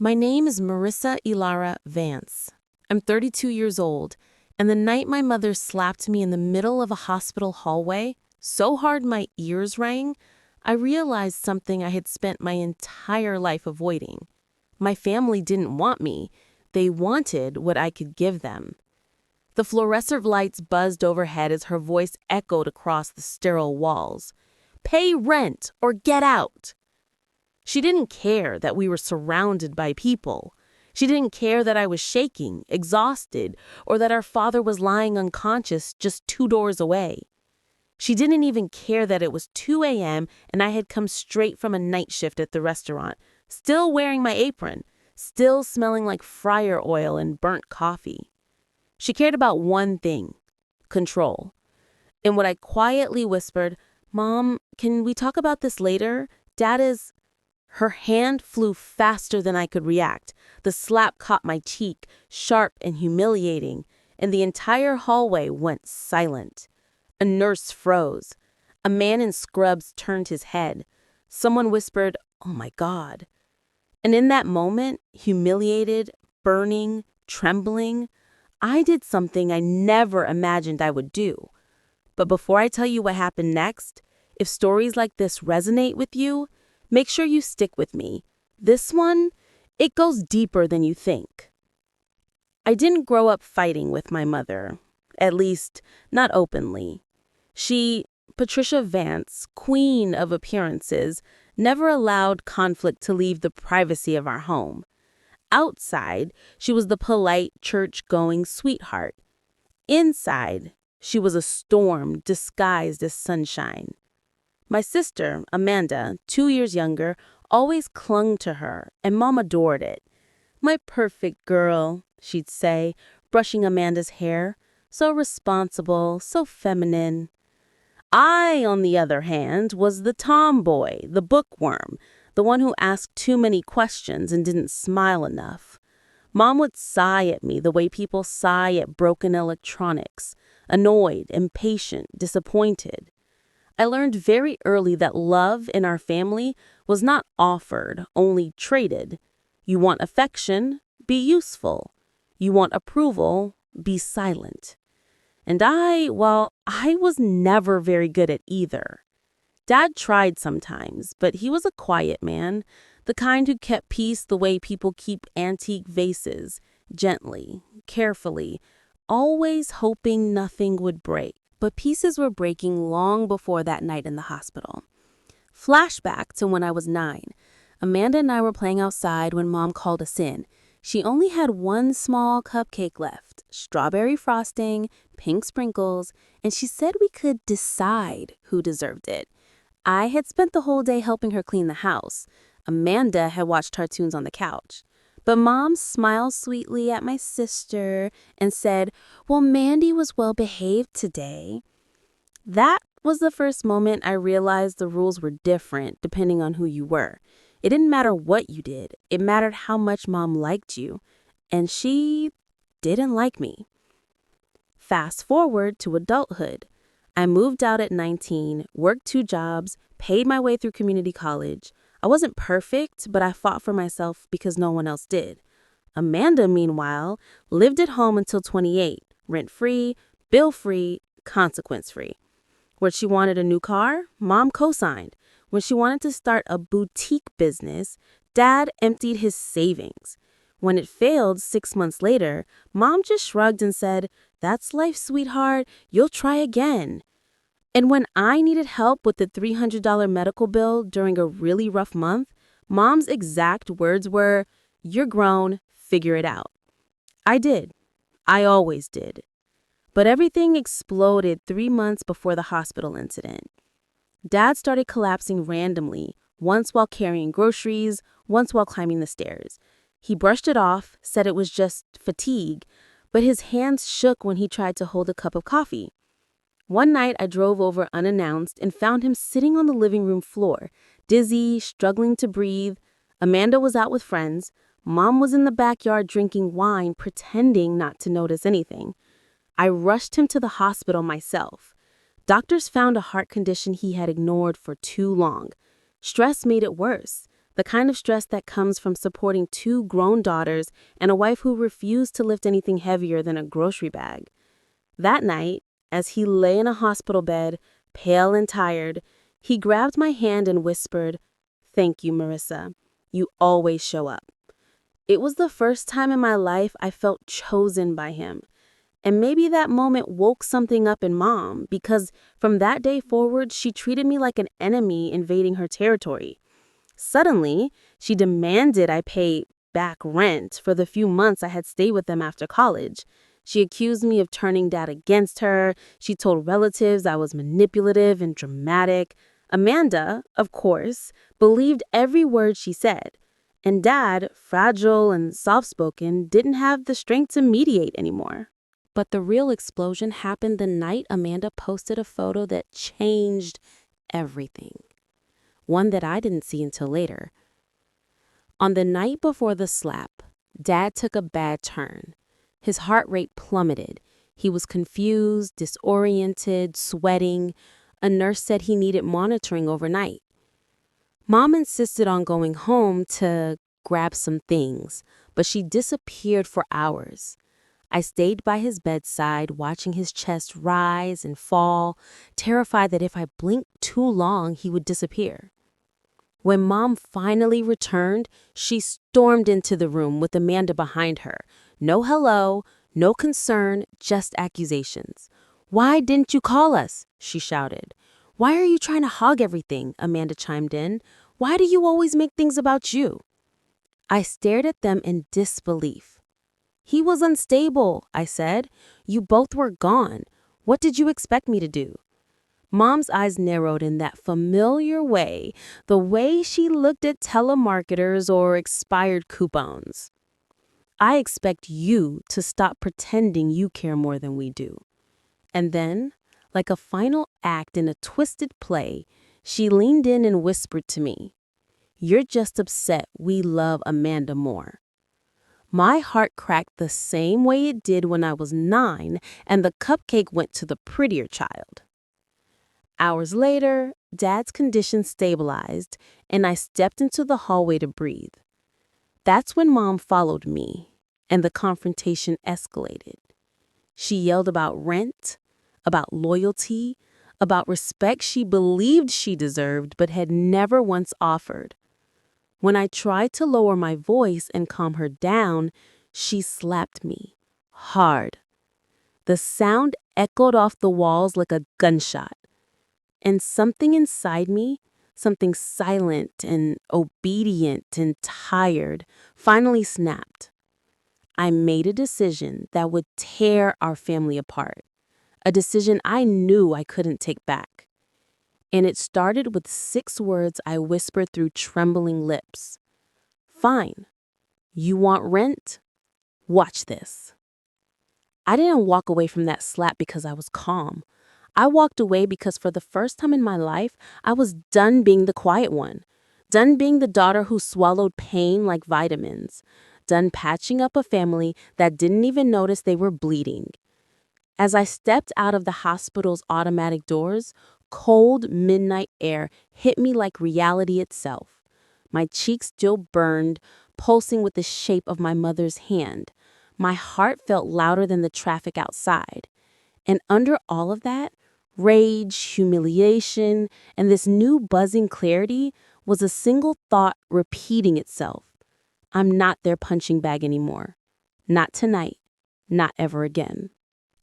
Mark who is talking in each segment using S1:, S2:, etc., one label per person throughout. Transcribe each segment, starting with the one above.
S1: My name is Marissa Ilara Vance. I'm 32 years old, and the night my mother slapped me in the middle of a hospital hallway, so hard my ears rang, I realized something I had spent my entire life avoiding. My family didn't want me. They wanted what I could give them. The fluorescent lights buzzed overhead as her voice echoed across the sterile walls. "Pay rent or get out!" She didn't care that we were surrounded by people. She didn't care that I was shaking, exhausted, or that our father was lying unconscious just 2 doors away. She didn't even care that it was 2 a.m. and I had come straight from a night shift at the restaurant, still wearing my apron, still smelling like fryer oil and burnt coffee. She cared about one thing: control. And when I quietly whispered, "Mom, can we talk about this later? Dad is..." Her hand flew faster than I could react. The slap caught my cheek, sharp and humiliating, and the entire hallway went silent. A nurse froze. A man in scrubs turned his head. Someone whispered, "Oh my God." And in that moment, humiliated, burning, trembling, I did something I never imagined I would do. But before I tell you what happened next, if stories like this resonate with you, make sure you stick with me. This one, it goes deeper than you think. I didn't grow up fighting with my mother, at least not openly. She, Patricia Vance, queen of appearances, never allowed conflict to leave the privacy of our home. Outside, she was the polite, church-going sweetheart. Inside, she was a storm disguised as sunshine. My sister, Amanda, 2 years younger, always clung to her, and Mom adored it. "My perfect girl," she'd say, brushing Amanda's hair. "So responsible, so feminine." I, on the other hand, was the tomboy, the bookworm, the one who asked too many questions and didn't smile enough. Mom would sigh at me the way people sigh at broken electronics, annoyed, impatient, disappointed. I learned very early that love in our family was not offered, only traded. You want affection? Be useful. You want approval? Be silent. And I was never very good at either. Dad tried sometimes, but he was a quiet man, the kind who kept peace the way people keep antique vases, gently, carefully, always hoping nothing would break. But pieces were breaking long before that night in the hospital. Flashback to when I was 9. Amanda and I were playing outside when Mom called us in. She only had one small cupcake left, strawberry frosting, pink sprinkles, and she said we could decide who deserved it. I had spent the whole day helping her clean the house. Amanda had watched cartoons on the couch. But Mom smiled sweetly at my sister and said, "Well, Mandy was well behaved today." That was the first moment I realized the rules were different depending on who you were. It didn't matter what you did. It mattered how much Mom liked you. And she didn't like me. Fast forward to adulthood. I moved out at 19, worked 2 jobs, paid my way through community college. I wasn't perfect, but I fought for myself because no one else did. Amanda, meanwhile, lived at home until 28, rent-free, bill-free, consequence-free. When she wanted a new car, Mom co-signed. When she wanted to start a boutique business, Dad emptied his savings. When it failed 6 months later, Mom just shrugged and said, "That's life, sweetheart. You'll try again." And when I needed help with the $300 medical bill during a really rough month, Mom's exact words were, "You're grown, figure it out." I did. I always did. But everything exploded 3 months before the hospital incident. Dad started collapsing randomly, once while carrying groceries, once while climbing the stairs. He brushed it off, said it was just fatigue, but his hands shook when he tried to hold a cup of coffee. One night, I drove over unannounced and found him sitting on the living room floor, dizzy, struggling to breathe. Amanda was out with friends. Mom was in the backyard drinking wine, pretending not to notice anything. I rushed him to the hospital myself. Doctors found a heart condition he had ignored for too long. Stress made it worse. the kind of stress that comes from supporting two grown daughters and a wife who refused to lift anything heavier than a grocery bag. That night, as he lay in a hospital bed, pale and tired, he grabbed my hand and whispered, "Thank you, Marissa. You always show up." It was the first time in my life I felt chosen by him. And maybe that moment woke something up in Mom, because from that day forward, she treated me like an enemy invading her territory. Suddenly, she demanded I pay back rent for the few months I had stayed with them after college. She accused me of turning Dad against her. She told relatives I was manipulative and dramatic. Amanda, of course, believed every word she said. And Dad, fragile and soft-spoken, didn't have the strength to mediate anymore. But the real explosion happened the night Amanda posted a photo that changed everything. One that I didn't see until later. On the night before the slap, Dad took a bad turn. His heart rate plummeted. He was confused, disoriented, sweating. A nurse said he needed monitoring overnight. Mom insisted on going home to grab some things, but she disappeared for hours. I stayed by his bedside, watching his chest rise and fall, terrified that if I blinked too long, he would disappear. When Mom finally returned, she stormed into the room with Amanda behind her. No hello, no concern, just accusations. "Why didn't you call us?" she shouted. "Why are you trying to hog everything?" Amanda chimed in. "Why do you always make things about you?" I stared at them in disbelief. "He was unstable," I said. "You both were gone. What did you expect me to do?" Mom's eyes narrowed in that familiar way, the way she looked at telemarketers or expired coupons. "I expect you to stop pretending you care more than we do." And then, like a final act in a twisted play, she leaned in and whispered to me, "You're just upset we love Amanda more." My heart cracked the same way it did when I was 9 and the cupcake went to the prettier child. Hours later, Dad's condition stabilized, and I stepped into the hallway to breathe. That's when Mom followed me, and the confrontation escalated. She yelled about rent, about loyalty, about respect she believed she deserved but had never once offered. When I tried to lower my voice and calm her down, she slapped me hard. The sound echoed off the walls like a gunshot. And something inside me, something silent and obedient and tired, finally snapped. I made a decision that would tear our family apart, a decision I knew I couldn't take back. And it started with 6 words I whispered through trembling lips. "Fine. You want rent? Watch this." I didn't walk away from that slap because I was calm. I walked away because for the first time in my life, I was done being the quiet one, done being the daughter who swallowed pain like vitamins, done patching up a family that didn't even notice they were bleeding. As I stepped out of the hospital's automatic doors, cold midnight air hit me like reality itself. My cheeks still burned, pulsing with the shape of my mother's hand. My heart felt louder than the traffic outside. And under all of that, rage, humiliation, and this new buzzing clarity was a single thought repeating itself. I'm not their punching bag anymore. Not tonight. Not ever again.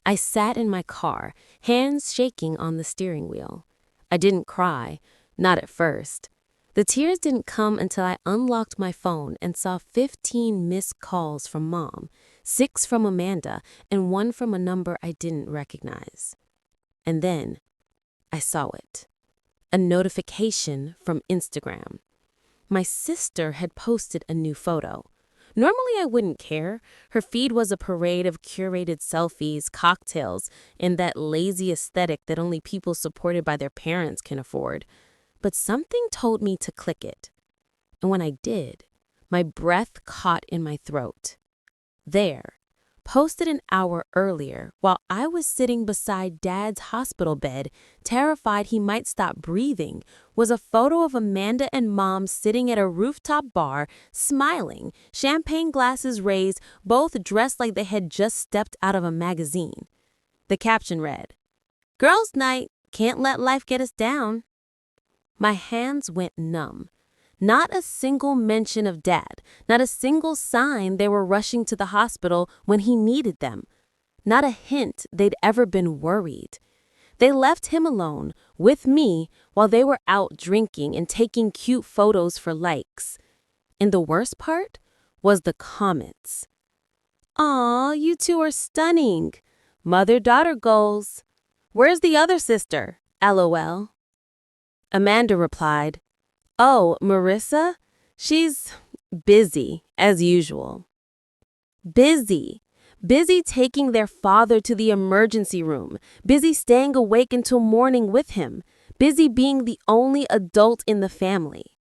S1: I sat in my car, hands shaking on the steering wheel. I didn't cry, not at first. The tears didn't come until I unlocked my phone and saw 15 missed calls from Mom, 6 from Amanda, and 1 from a number I didn't recognize. And then I saw it. A notification from Instagram. My sister had posted a new photo. Normally I wouldn't care. Her feed was a parade of curated selfies, cocktails, and that lazy aesthetic that only people supported by their parents can afford. But something told me to click it. And when I did, my breath caught in my throat. There, posted an hour earlier while I was sitting beside Dad's hospital bed, terrified he might stop breathing, was a photo of Amanda and Mom sitting at a rooftop bar, smiling, champagne glasses raised, both dressed like they had just stepped out of a magazine. The caption read, "Girls' night, can't let life get us down." My hands went numb. Not a single mention of Dad, not a single sign they were rushing to the hospital when he needed them, not a hint they'd ever been worried. They left him alone, with me, while they were out drinking and taking cute photos for likes. And the worst part was the comments. "Aw, you two are stunning. Mother-daughter goals. Where's the other sister? LOL." Amanda replied, "Oh, Marissa? She's busy, as usual." Busy. Busy taking their father to the emergency room. Busy staying awake until morning with him. Busy being the only adult in the family.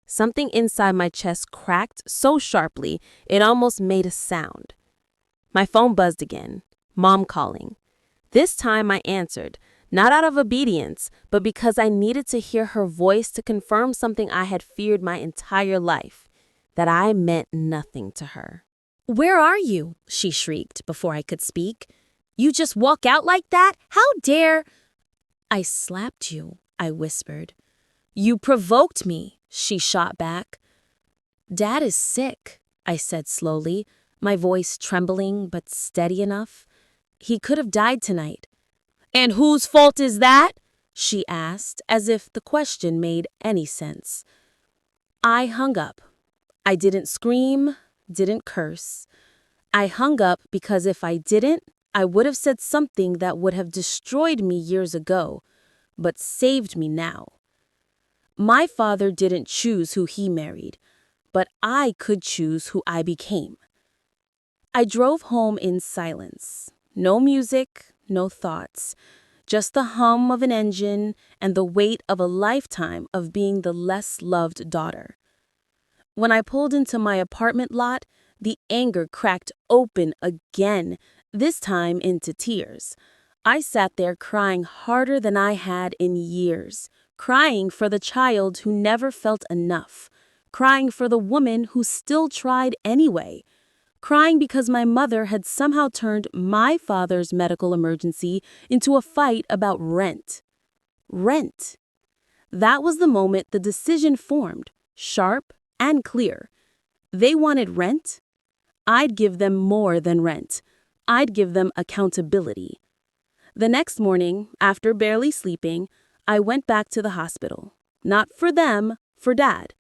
S1: Something inside my chest cracked so sharply it almost made a sound. My phone buzzed again. Mom calling. This time I answered. Not out of obedience, but because I needed to hear her voice to confirm something I had feared my entire life, that I meant nothing to her.
S2: "Where are you?" she shrieked before I could speak. "You just walk out like that? How dare—" "I slapped you," I whispered. "You provoked me," she shot back. "Dad is sick," I said slowly, my voice trembling but steady enough. "He could have died tonight." "And whose fault is that?" she asked, as if the question made any sense. I hung up. I didn't scream, didn't curse. I hung up because if I didn't, I would have said something that would have destroyed me years ago, but saved me now. My father didn't choose who he married, but I could choose who I became. I drove home in silence. No music, no thoughts, just the hum of an engine and the weight of a lifetime of being the less loved daughter. When I pulled into my apartment lot, the anger cracked open again, this time into tears. I sat there crying harder than I had in years, crying for the child who never felt enough, crying for the woman who still tried anyway, crying because my mother had somehow turned my father's medical emergency into a fight about rent. Rent. That was the moment the decision formed, sharp and clear. They wanted rent. I'd give them more than rent. I'd give them accountability. The next morning, after barely sleeping, I went back to the hospital. Not for them, for Dad.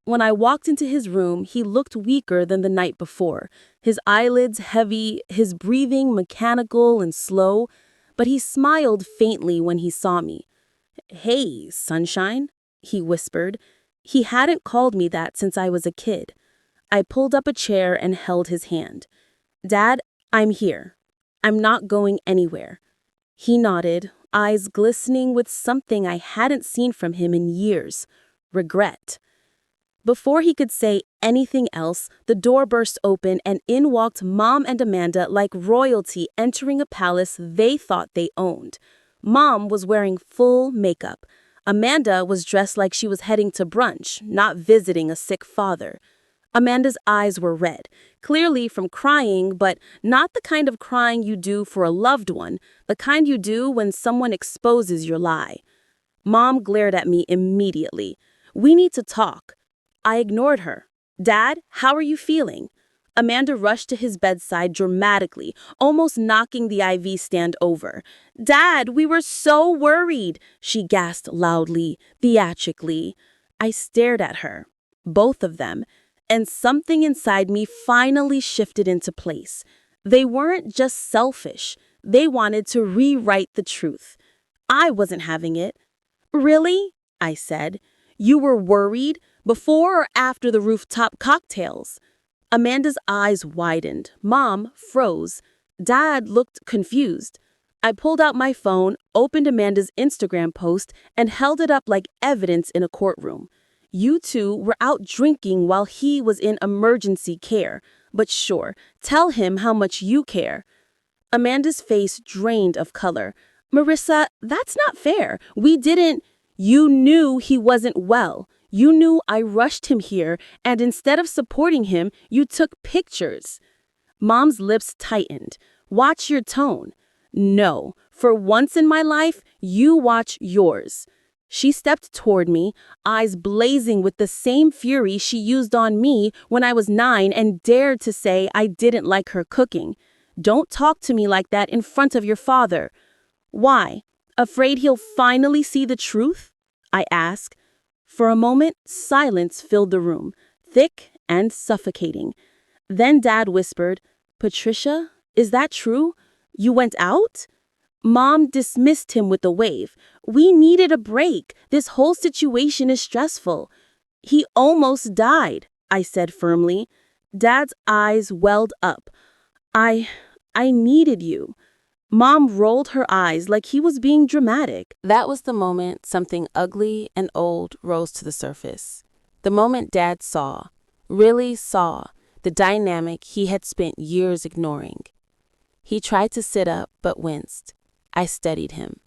S2: When I walked into his room, he looked weaker than the night before, his eyelids heavy, his breathing mechanical and slow, but he smiled faintly when he saw me. "Hey, sunshine," he whispered. He hadn't called me that since I was a kid. I pulled up a chair and held his hand. "Dad, I'm here. I'm not going anywhere." He nodded, eyes glistening with something I hadn't seen from him in years, regret. Before he could say anything else, the door burst open and in walked Mom and Amanda like royalty entering a palace they thought they owned. Mom was wearing full makeup. Amanda was dressed like she was heading to brunch, not visiting a sick father. Amanda's eyes were red, clearly from crying, but not the kind of crying you do for a loved one, the kind you do when someone exposes your lie. Mom glared at me immediately. "We need to talk." I ignored her. "Dad, how are you feeling?" Amanda rushed to his bedside dramatically, almost knocking the IV stand over. "Dad, we were so worried," she gasped loudly, theatrically. I stared at her, both of them, and something inside me finally shifted into place. They weren't just selfish. They wanted to rewrite the truth. I wasn't having it. "Really?" I said. "You were worried? Before or after the rooftop cocktails?" Amanda's eyes widened. Mom froze. Dad looked confused. I pulled out my phone, opened Amanda's Instagram post, and held it up like evidence in a courtroom. "You two were out drinking while he was in emergency care. But sure, tell him how much you care. Amanda's face drained of color. Marissa, that's not fair. We didn't. You knew he wasn't well. You knew I rushed him here, and instead of supporting him, you took pictures. Mom's lips tightened. Watch your tone. No, for once in my life, you watch yours. She stepped toward me, eyes blazing with the same fury she used on me when I was 9 and dared to say I didn't like her cooking. Don't talk to me like that in front of your father. Why? Afraid he'll finally see the truth? I asked. For a moment, silence filled the room, thick and suffocating. Then Dad whispered, Patricia, is that true? You went out? Mom dismissed him with a wave. We needed a break. This whole situation is stressful. He almost died, I said firmly. Dad's eyes welled up. I needed you. Mom rolled her eyes like he was being dramatic.
S1: That was the moment something ugly and old rose to the surface. The moment Dad saw, really saw, the dynamic he had spent years ignoring. He tried to sit up but winced. I steadied him.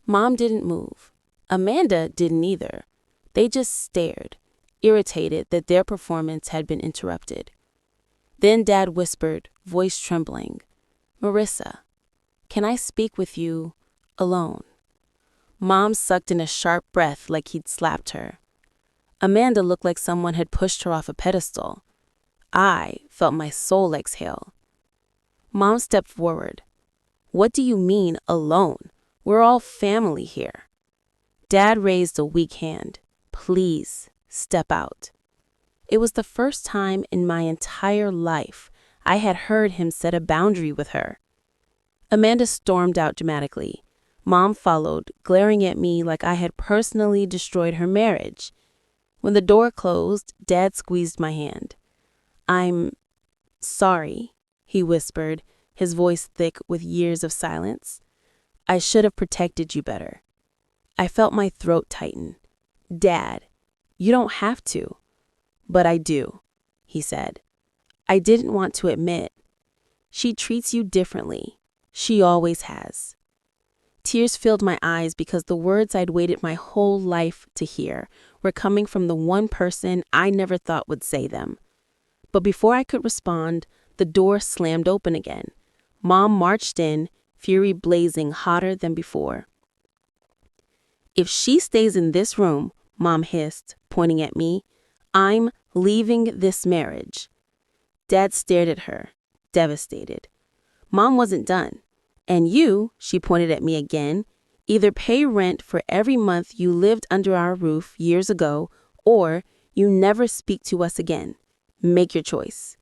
S1: Mom didn't move. Amanda didn't either. They just stared, irritated that their performance had been interrupted. Then Dad whispered, voice trembling, Marissa, can I speak with you alone? Mom sucked in a sharp breath like he'd slapped her. Amanda looked like someone had pushed her off a pedestal. I felt my soul exhale. Mom stepped forward. What do you mean, alone? We're all family here. Dad raised a weak hand. Please, step out. It was the first time in my entire life I had heard him set a boundary with her. Amanda stormed out dramatically. Mom followed, glaring at me like I had personally destroyed her marriage. When the door closed, Dad squeezed my hand. I'm sorry, he whispered, his voice thick with years of silence. I should have protected you better. I felt my throat tighten. Dad, you don't have to. But I do, he said. I didn't want to admit. She treats you differently. She always has. Tears filled my eyes because the words I'd waited my whole life to hear were coming from the one person I never thought would say them. But before I could respond, the door slammed open again. Mom marched in, fury blazing hotter than before. If she stays in this room, Mom hissed, pointing at me, I'm leaving this marriage. Dad stared at her, devastated. Mom wasn't done. And you, she pointed at me again, either pay rent for every month you lived under our roof years ago, or you never speak to us again. Make your choice.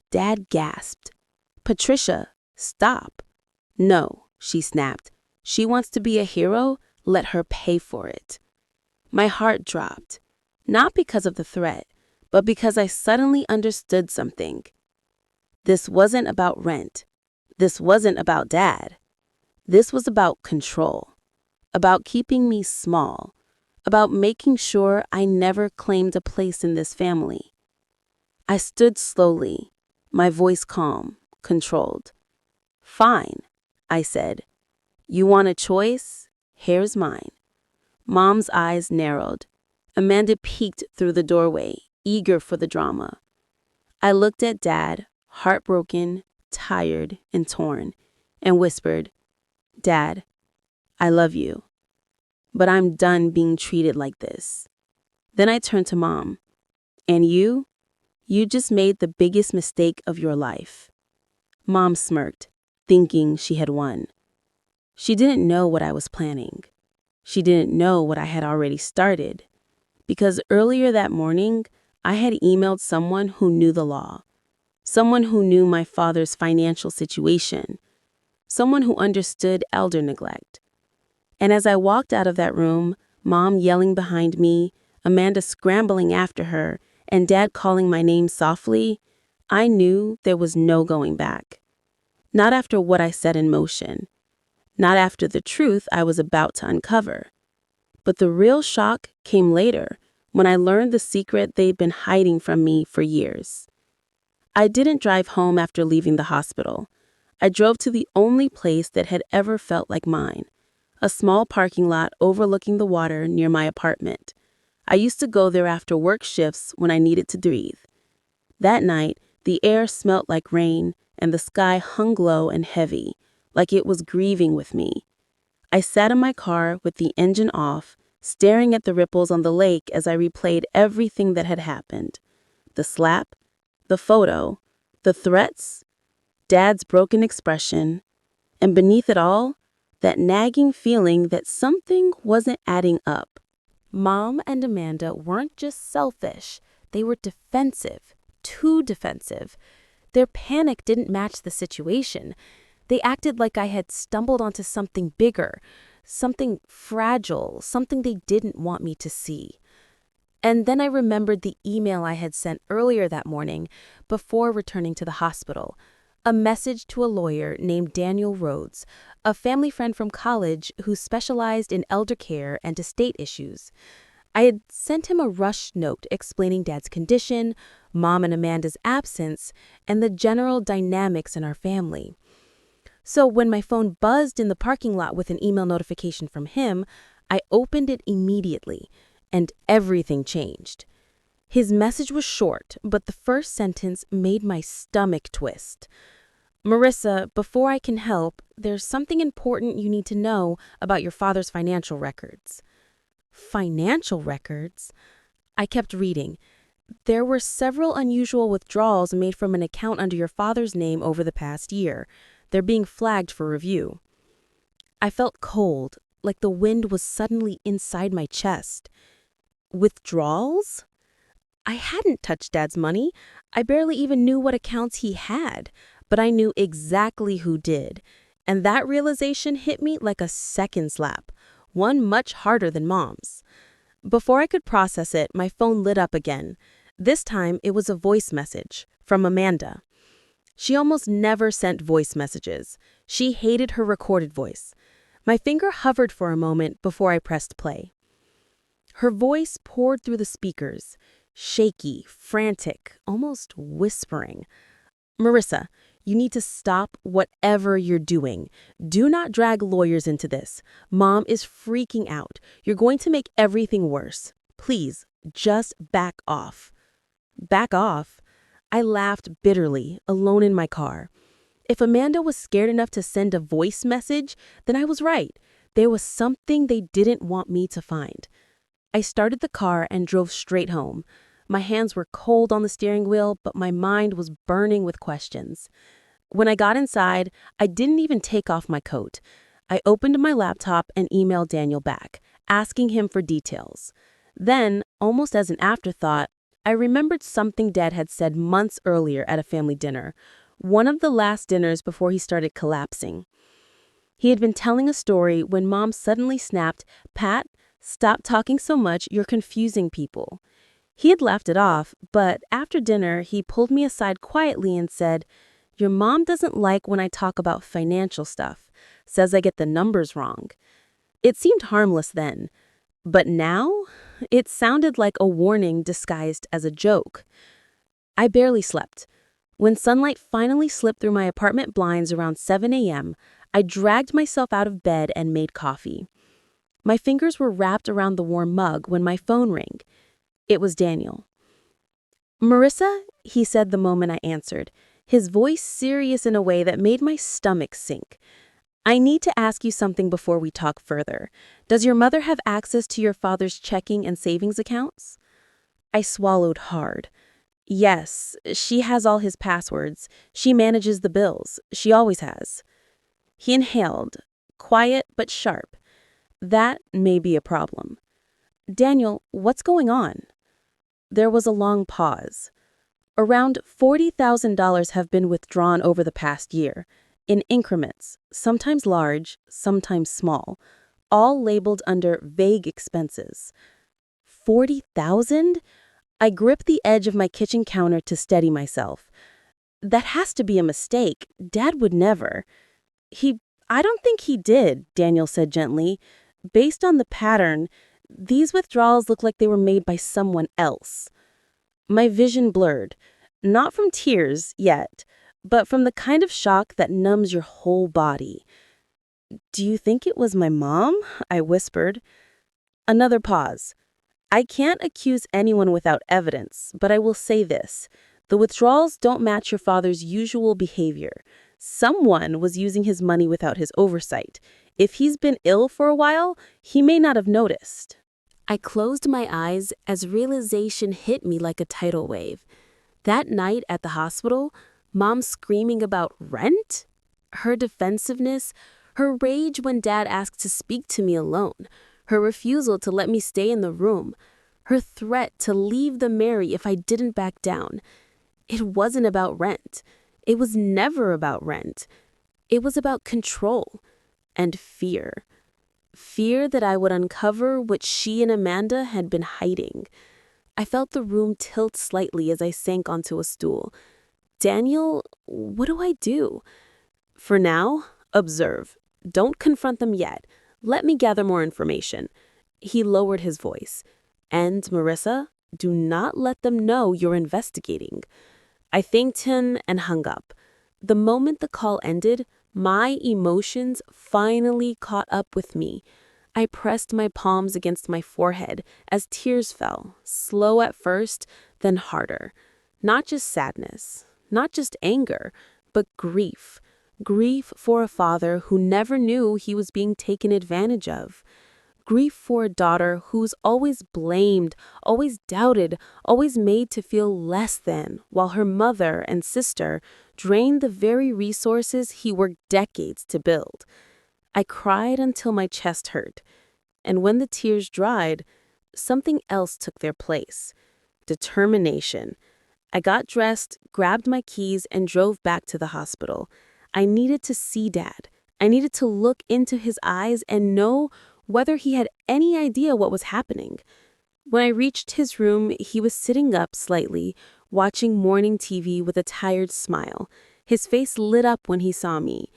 S1: Dad gasped. Patricia, stop. No, she snapped. She wants to be a hero? Let her pay for it. My heart dropped, not because of the threat, but because I suddenly understood something. This wasn't about rent. This wasn't about Dad. This was about control, about keeping me small, about making sure I never claimed a place in this family. I stood slowly, my voice calm, controlled. Fine, I said. You want a choice? Here's mine. Mom's eyes narrowed. Amanda peeked through the doorway, eager for the drama. I looked at Dad, heartbroken, tired, and torn, and whispered, Dad, I love you, but I'm done being treated like this. Then I turned to Mom. And you just made the biggest mistake of your life. Mom smirked, thinking she had won. She didn't know what I was planning. She didn't know what I had already started. Because earlier that morning, I had emailed someone who knew the law. Someone who knew my father's financial situation. Someone who understood elder neglect. And as I walked out of that room, Mom yelling behind me, Amanda scrambling after her, and Dad calling my name softly, I knew there was no going back. Not after what I set in motion. Not after the truth I was about to uncover. But the real shock came later, when I learned the secret they'd been hiding from me for years. I didn't drive home after leaving the hospital. I drove to the only place that had ever felt like mine, a small parking lot overlooking the water near my apartment. I used to go there after work shifts when I needed to breathe. That night, the air smelt like rain and the sky hung low and heavy, like it was grieving with me. I sat in my car with the engine off, staring at the ripples on the lake as I replayed everything that had happened. The slap, the photo, the threats, Dad's broken expression, and beneath it all, that nagging feeling that something wasn't adding up. Mom and Amanda weren't just selfish, they were defensive, too defensive. Their panic didn't match the situation. They acted like I had stumbled onto something bigger, something fragile, something they didn't want me to see. And then I remembered the email I had sent earlier that morning before returning to the hospital. A message to a lawyer named Daniel Rhodes, a family friend from college who specialized in elder care and estate issues. I had sent him a rushed note explaining Dad's condition, Mom and Amanda's absence, and the general dynamics in our family. So when my phone buzzed in the parking lot with an email notification from him, I opened it immediately, and everything changed. His message was short, but the first sentence made my stomach twist. "Marissa, before I can help, there's something important you need to know about your father's financial records." Financial records? I kept reading. There were several unusual withdrawals made from an account under your father's name over the past year. They're being flagged for review. I felt cold, like the wind was suddenly inside my chest. Withdrawals? I hadn't touched Dad's money. I barely even knew what accounts he had, but I knew exactly who did. And that realization hit me like a second slap, one much harder than Mom's. Before I could process it, my phone lit up again. This time, it was a voice message from Amanda. She almost never sent voice messages. She hated her recorded voice. My finger hovered for a moment before I pressed play. Her voice poured through the speakers, shaky, frantic, almost whispering. "Marissa, you need to stop whatever you're doing. Do not drag lawyers into this. Mom is freaking out. You're going to make everything worse. Please, just back off." Back off? I laughed bitterly, alone in my car. If Amanda was scared enough to send a voice message, then I was right. There was something they didn't want me to find. I started the car and drove straight home. My hands were cold on the steering wheel, but my mind was burning with questions. When I got inside, I didn't even take off my coat. I opened my laptop and emailed Daniel back, asking him for details. Then, almost as an afterthought, I remembered something Dad had said months earlier at a family dinner, one of the last dinners before he started collapsing. He had been telling a story when Mom suddenly snapped, "Pat, stop talking so much, you're confusing people." He had laughed it off, but after dinner, he pulled me aside quietly and said, "Your mom doesn't like when I talk about financial stuff, says I get the numbers wrong." It seemed harmless then, but now it sounded like a warning disguised as a joke. I barely slept. When sunlight finally slipped through my apartment blinds around 7 a.m., I dragged myself out of bed and made coffee. My fingers were wrapped around the warm mug when my phone rang. It was Daniel. "Marissa," he said the moment I answered, his voice serious in a way that made my stomach sink. "I need to ask you something before we talk further. Does your mother have access to your father's checking and savings accounts?" I swallowed hard. "Yes, she has all his passwords. She manages the bills. She always has." He inhaled, quiet but sharp. "That may be a problem." "Daniel, what's going on?" There was a long pause. "Around $40,000 have been withdrawn over the past year, in increments, sometimes large, sometimes small, all labeled under vague expenses." 40,000? I gripped the edge of my kitchen counter to steady myself. "That has to be a mistake. Dad would never." I don't think he did," Daniel said gently. "Based on the pattern, these withdrawals look like they were made by someone else." My vision blurred. Not from tears yet, but from the kind of shock that numbs your whole body. Do you think it was my mom? I whispered. Another pause. I can't accuse anyone without evidence, but I will say this. The withdrawals don't match your father's usual behavior. Someone was using his money without his oversight. If he's been ill for a while, he may not have noticed.
S2: I closed my eyes as realization hit me like a tidal wave. That night at the hospital, Mom screaming about rent? Her defensiveness, her rage when Dad asked to speak to me alone, her refusal to let me stay in the room, her threat to leave the Mary if I didn't back down. It wasn't about rent. It was never about rent. It was about control and fear. Fear that I would uncover what she and Amanda had been hiding. I felt the room tilt slightly as I sank onto a stool. Daniel, what do I do? For now, observe. Don't confront them yet. Let me gather more information. He lowered his voice. And, Marissa, do not let them know you're investigating. I thanked him and hung up. The moment the call ended, my emotions finally caught up with me. I pressed my palms against my forehead as tears fell, slow at first, then harder. Not just sadness, not just anger, but grief. Grief for a father who never knew he was being taken advantage of. Grief for a daughter who's always blamed, always doubted, always made to feel less than, while her mother and sister drained the very resources he worked decades to build. I cried until my chest hurt, and when the tears dried, something else took their place. Determination. I got dressed, grabbed my keys, and drove back to the hospital. I needed to see Dad. I needed to look into his eyes and know whether he had any idea what was happening. When I reached his room, he was sitting up slightly, watching morning TV with a tired smile. His face lit up when he saw me.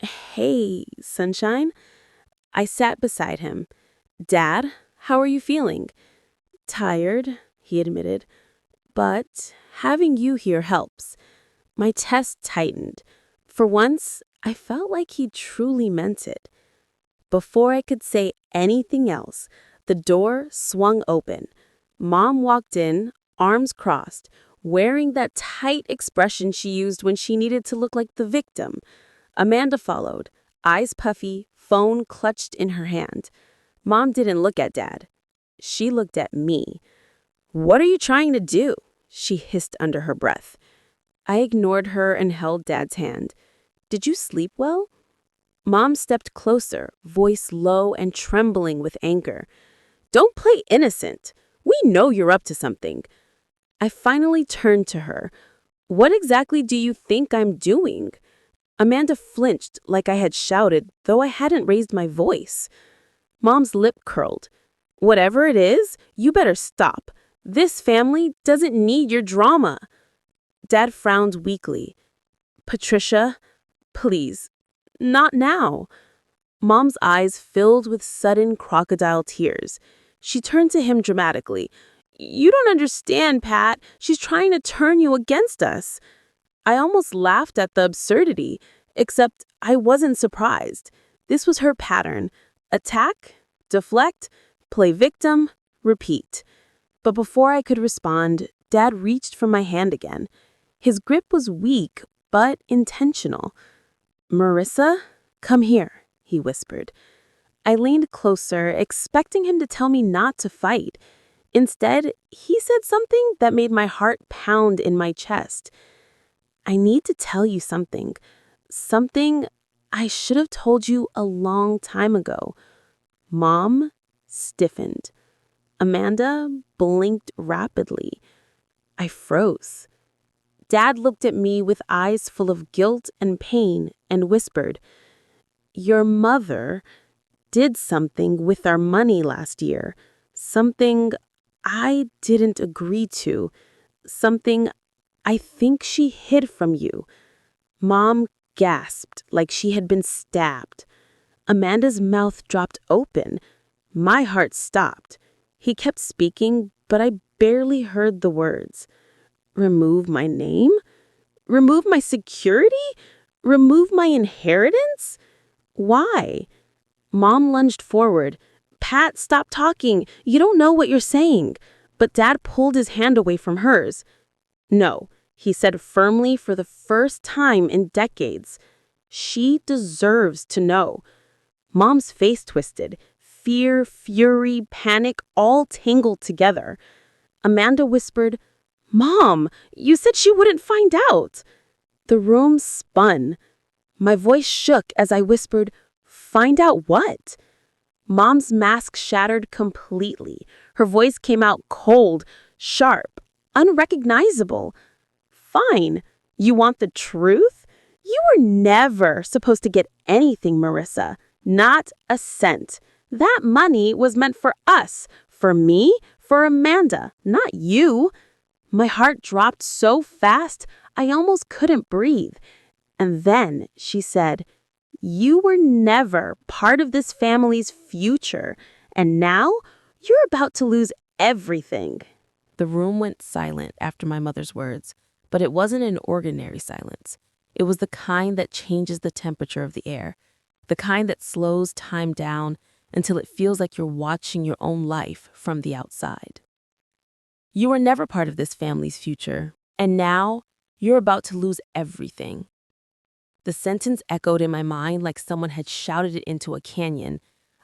S2: Hey, sunshine? I sat beside him. Dad, how are you feeling? Tired, he admitted, but having you here helps. My chest tightened. For once, I felt like he truly meant it. Before I could say anything else, the door swung open. Mom walked in, arms crossed, wearing that tight expression she used when she needed to look like the victim. Amanda followed, eyes puffy, phone clutched in her hand. Mom didn't look at Dad. She looked at me. "What are you trying to do?" she hissed under her breath. I ignored her and held Dad's hand. "Did you sleep well?" Mom stepped closer, voice low and trembling with anger. "Don't play innocent. We know you're up to something." I finally turned to her. "What exactly do you think I'm doing?" Amanda flinched like I had shouted, though I hadn't raised my voice. Mom's lip curled. "Whatever it is, you better stop. This family doesn't need your drama." Dad frowned weakly. "Patricia, please, not now." Mom's eyes filled with sudden crocodile tears. She turned to him dramatically. "You don't understand, Pat. She's trying to turn you against us." I almost laughed at the absurdity, except I wasn't surprised. This was her pattern. Attack, deflect, play victim, repeat. But before I could respond, Dad reached for my hand again. His grip was weak, but intentional. "Marissa, come here," he whispered. I leaned closer, expecting him to tell me not to fight. Instead, he said something that made my heart pound in my chest. "I need to tell you something. Something I should have told you a long time ago." Mom stiffened. Amanda blinked rapidly. I froze. Dad looked at me with eyes full of guilt and pain and whispered, "Your mother did something with our money last year. Something I didn't agree to. Something I think she hid from you." Mom gasped like she had been stabbed. Amanda's mouth dropped open. My heart stopped. He kept speaking, but I barely heard the words.
S1: Remove my name? Remove my security? Remove my inheritance? Why? Mom lunged forward. Pat, stop talking. You don't know what you're saying. But Dad pulled his hand away from hers. No, he said firmly for the first time in decades. She deserves to know. Mom's face twisted. Fear, fury, panic, all tangled together. Amanda whispered, "Mom, you said she wouldn't find out." The room spun. My voice shook as I whispered, "Find out what?" Mom's mask shattered completely. Her voice came out cold, sharp, unrecognizable. "Fine. You want the truth? You were never supposed to get anything, Marissa. Not a cent. That money was meant for us, for me, for Amanda, not you." My heart dropped so fast, I almost couldn't breathe. And then she said, "You were never part of this family's future, and now you're about to lose everything." The room went silent after my mother's words, but it wasn't an ordinary silence. It was the kind that changes the temperature of the air, the kind that slows time down until it feels like you're watching your own life from the outside. You were never part of this family's future, and now you're about to lose everything. The sentence echoed in my mind like someone had shouted it into a canyon.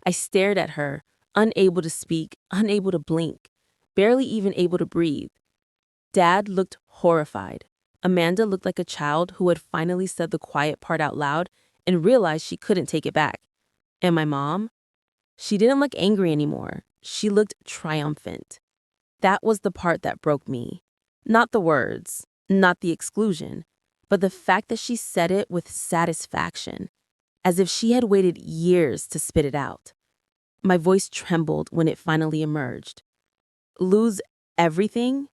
S1: I stared at her, unable to speak, unable to blink, barely even able to breathe. Dad looked horrified. Amanda looked like a child who had finally said the quiet part out loud and realized she couldn't take it back. And my mom? She didn't look angry anymore. She looked triumphant. That was the part that broke me. Not the words, not the exclusion, but the fact that she said it with satisfaction, as if she had waited years to spit it out. My voice trembled when it finally emerged. "Lose everything?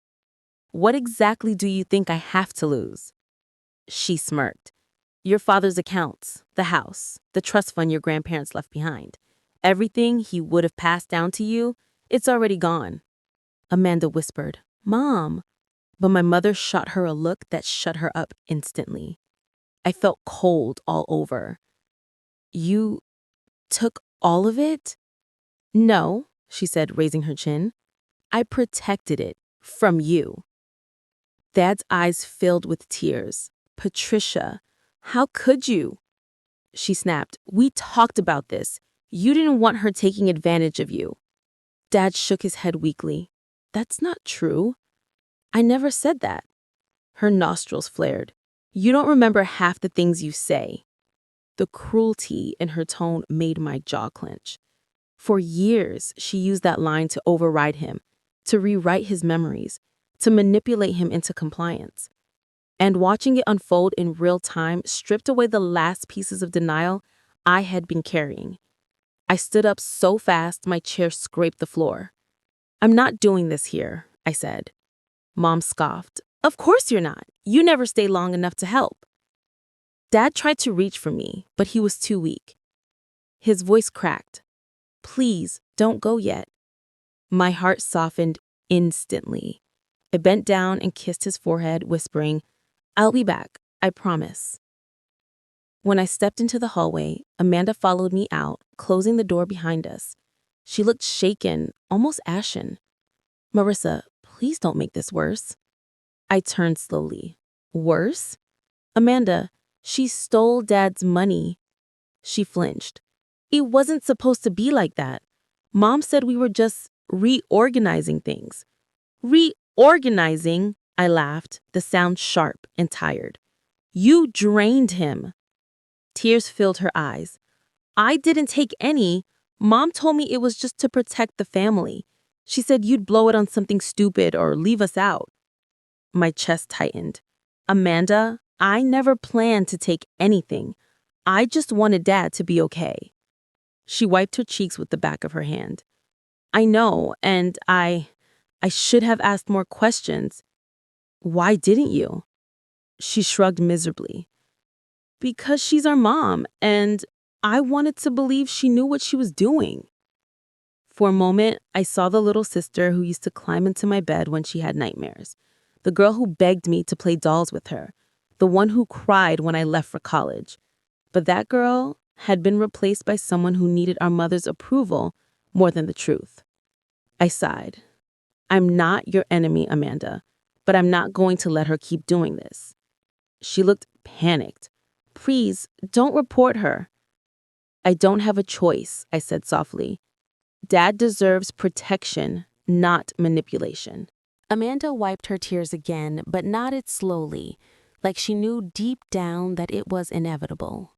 S1: What exactly do you think I have to lose?" She smirked. "Your father's accounts, the house, the trust fund your grandparents left behind. Everything he would have passed down to you, it's already gone." Amanda whispered, "Mom." But my mother shot her a look that shut her up instantly. I felt cold all over. "You took all of it?" "No," she said, raising her chin. "I protected it from you." Dad's eyes filled with tears. "Patricia, how could you?" She snapped. "We talked about this. You didn't want her taking advantage of you." Dad shook his head weakly. "That's not true. I never said that." Her nostrils flared. "You don't remember half the things you say." The cruelty in her tone made my jaw clench. For years, she used that line to override him, to rewrite his memories, to manipulate him into compliance. And watching it unfold in real time stripped away the last pieces of denial I had been carrying. I stood up so fast my chair scraped the floor. "I'm not doing this here," I said. Mom scoffed. "Of course you're not. You never stay long enough to help." Dad tried to reach for me, but he was too weak. His voice cracked. "Please, don't go yet." My heart softened instantly. I bent down and kissed his forehead, whispering, "I'll be back, I promise." When I stepped into the hallway, Amanda followed me out, closing the door behind us. She looked shaken, almost ashen. "Marissa, please don't make this worse." I turned slowly. "Worse? Amanda, she stole Dad's money." She flinched. "It wasn't supposed to be like that. Mom said we were just reorganizing things." "Reorganizing?" I laughed, the sound sharp and tired. "You drained him." Tears filled her eyes. "I didn't take any. Mom told me it was just to protect the family. She said you'd blow it on something stupid or leave us out." My chest tightened. "Amanda, I never planned to take anything. I just wanted Dad to be okay." She wiped her cheeks with the back of her hand. "I know, and I should have asked more questions." "Why didn't you?" She shrugged miserably. "Because she's our mom, and I wanted to believe she knew what she was doing." For a moment, I saw the little sister who used to climb into my bed when she had nightmares. the girl who begged me to play dolls with her, the one who cried when I left for college. But that girl had been replaced by someone who needed our mother's approval more than the truth. I sighed. I'm not your enemy, Amanda, but I'm not going to let her keep doing this. She looked panicked. Please, don't report her. I don't have a choice, I said softly. Dad deserves protection, not manipulation. Amanda wiped her tears again, but nodded slowly, like she knew deep down that it was inevitable.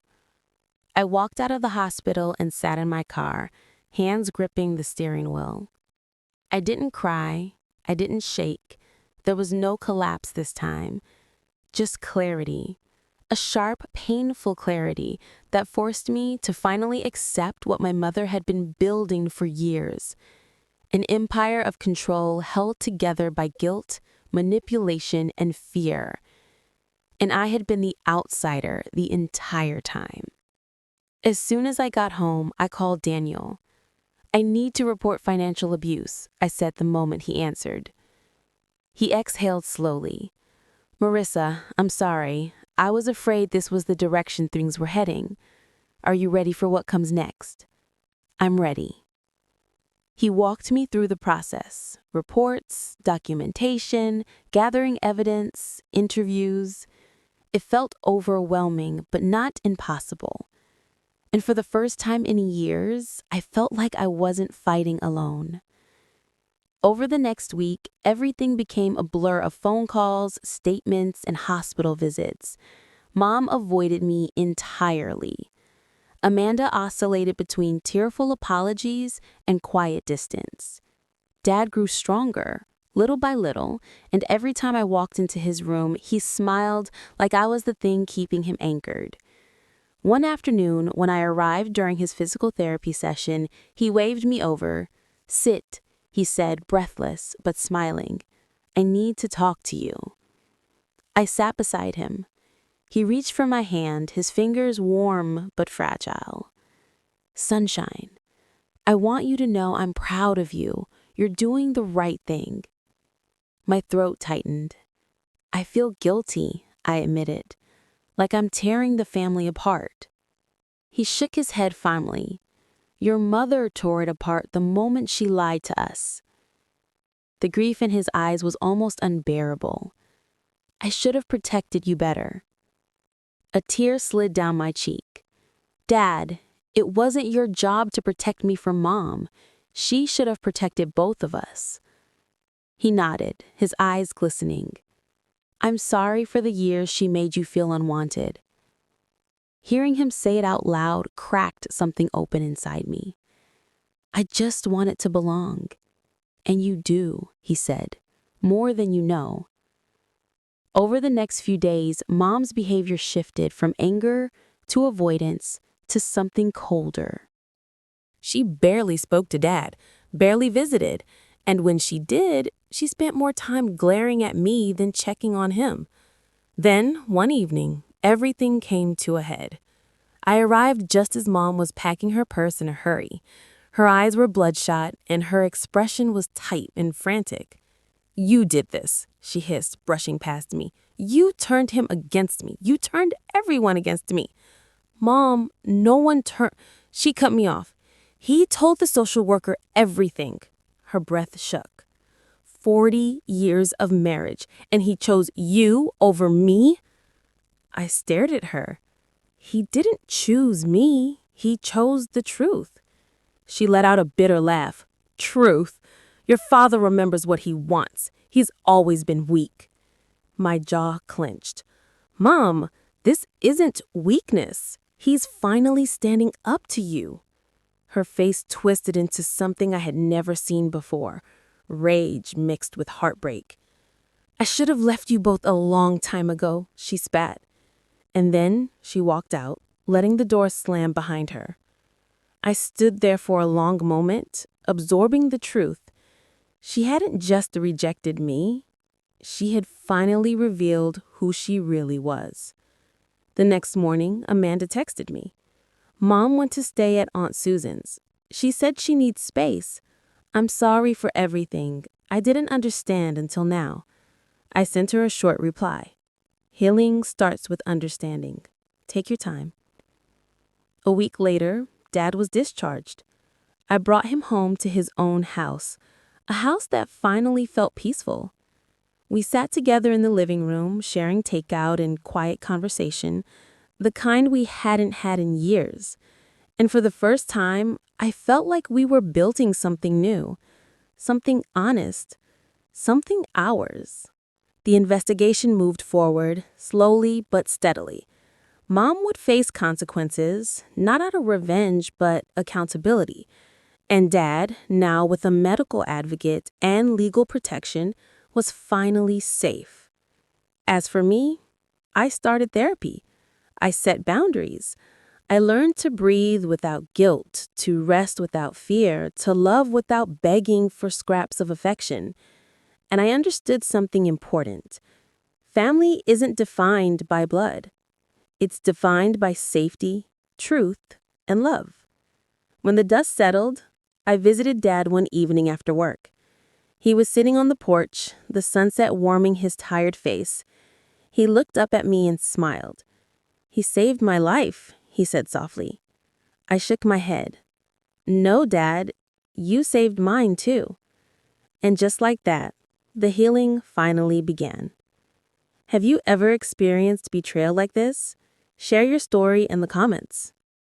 S1: I walked out of the hospital and sat in my car, hands gripping the steering wheel. I didn't cry. I didn't shake. There was no collapse this time. Just clarity. A sharp, painful clarity that forced me to finally accept what my mother had been building for years. An empire of control held together by guilt, manipulation, and fear. And I had been the outsider the entire time. As soon as I got home, I called Daniel. I need to report financial abuse, I said the moment he answered. He exhaled slowly. Marissa, I'm sorry. I was afraid this was the direction things were heading. Are you ready for what comes next? I'm ready. He walked me through the process. Reports, documentation, gathering evidence, interviews. It felt overwhelming, but not impossible. And for the first time in years, I felt like I wasn't fighting alone. Over the next week, everything became a blur of phone calls, statements, and hospital visits. Mom avoided me entirely. Amanda oscillated between tearful apologies and quiet distance. Dad grew stronger, little by little, and every time I walked into his room, he smiled like I was the thing keeping him anchored. One afternoon, when I arrived during his physical therapy session, he waved me over. Sit, he said, breathless but smiling. I need to talk to you. I sat beside him. He reached for my hand, his fingers warm but fragile. Sunshine, I want you to know I'm proud of you. You're doing the right thing. My throat tightened. I feel guilty, I admitted, like I'm tearing the family apart. He shook his head fondly. Your mother tore it apart the moment she lied to us. The grief in his eyes was almost unbearable. I should have protected you better. A tear slid down my cheek. Dad, it wasn't your job to protect me from Mom. She should have protected both of us. He nodded, his eyes glistening. I'm sorry for the years she made you feel unwanted. Hearing him say it out loud cracked something open inside me. I just wanted to belong. And you do, he said, more than you know. Over the next few days, Mom's behavior shifted from anger to avoidance to something colder. She barely spoke to Dad, barely visited, and when she did, she spent more time glaring at me than checking on him. Then, one evening, everything came to a head. I arrived just as Mom was packing her purse in a hurry. Her eyes were bloodshot, and her expression was tight and frantic. You did this, she hissed, brushing past me. You turned him against me. You turned everyone against me. Mom, no one turned... She cut me off. He told the social worker everything. Her breath shook. 40 years of marriage, and he chose you over me? I stared at her. He didn't choose me. He chose the truth. She let out a bitter laugh. Truth? Your father remembers what he wants. He's always been weak. My jaw clenched. Mom, this isn't weakness. He's finally standing up to you. Her face twisted into something I had never seen before. Rage mixed with heartbreak. I should have left you both a long time ago, she spat. And then she walked out, letting the door slam behind her. I stood there for a long moment, absorbing the truth. She hadn't just rejected me. She had finally revealed who she really was. The next morning, Amanda texted me. Mom went to stay at Aunt Susan's. She said she needs space. I'm sorry for everything. I didn't understand until now. I sent her a short reply. Healing starts with understanding. Take your time. A week later, Dad was discharged. I brought him home to his own house, a house that finally felt peaceful. We sat together in the living room, sharing takeout and quiet conversation, the kind we hadn't had in years. And for the first time, I felt like we were building something new, something honest, something ours. The investigation moved forward, slowly but steadily. Mom would face consequences, not out of revenge, but accountability. And Dad, now with a medical advocate and legal protection, was finally safe. As for me, I started therapy. I set boundaries. I learned to breathe without guilt, to rest without fear, to love without begging for scraps of affection. And I understood something important. Family isn't defined by blood. It's defined by safety, truth, and love. When the dust settled, I visited Dad one evening after work. He was sitting on the porch, the sunset warming his tired face. He looked up at me and smiled. "He saved my life," he said softly. I shook my head. "No, Dad, you saved mine too." And just like that, the healing finally began. Have you ever experienced betrayal like this? Share your story in the comments.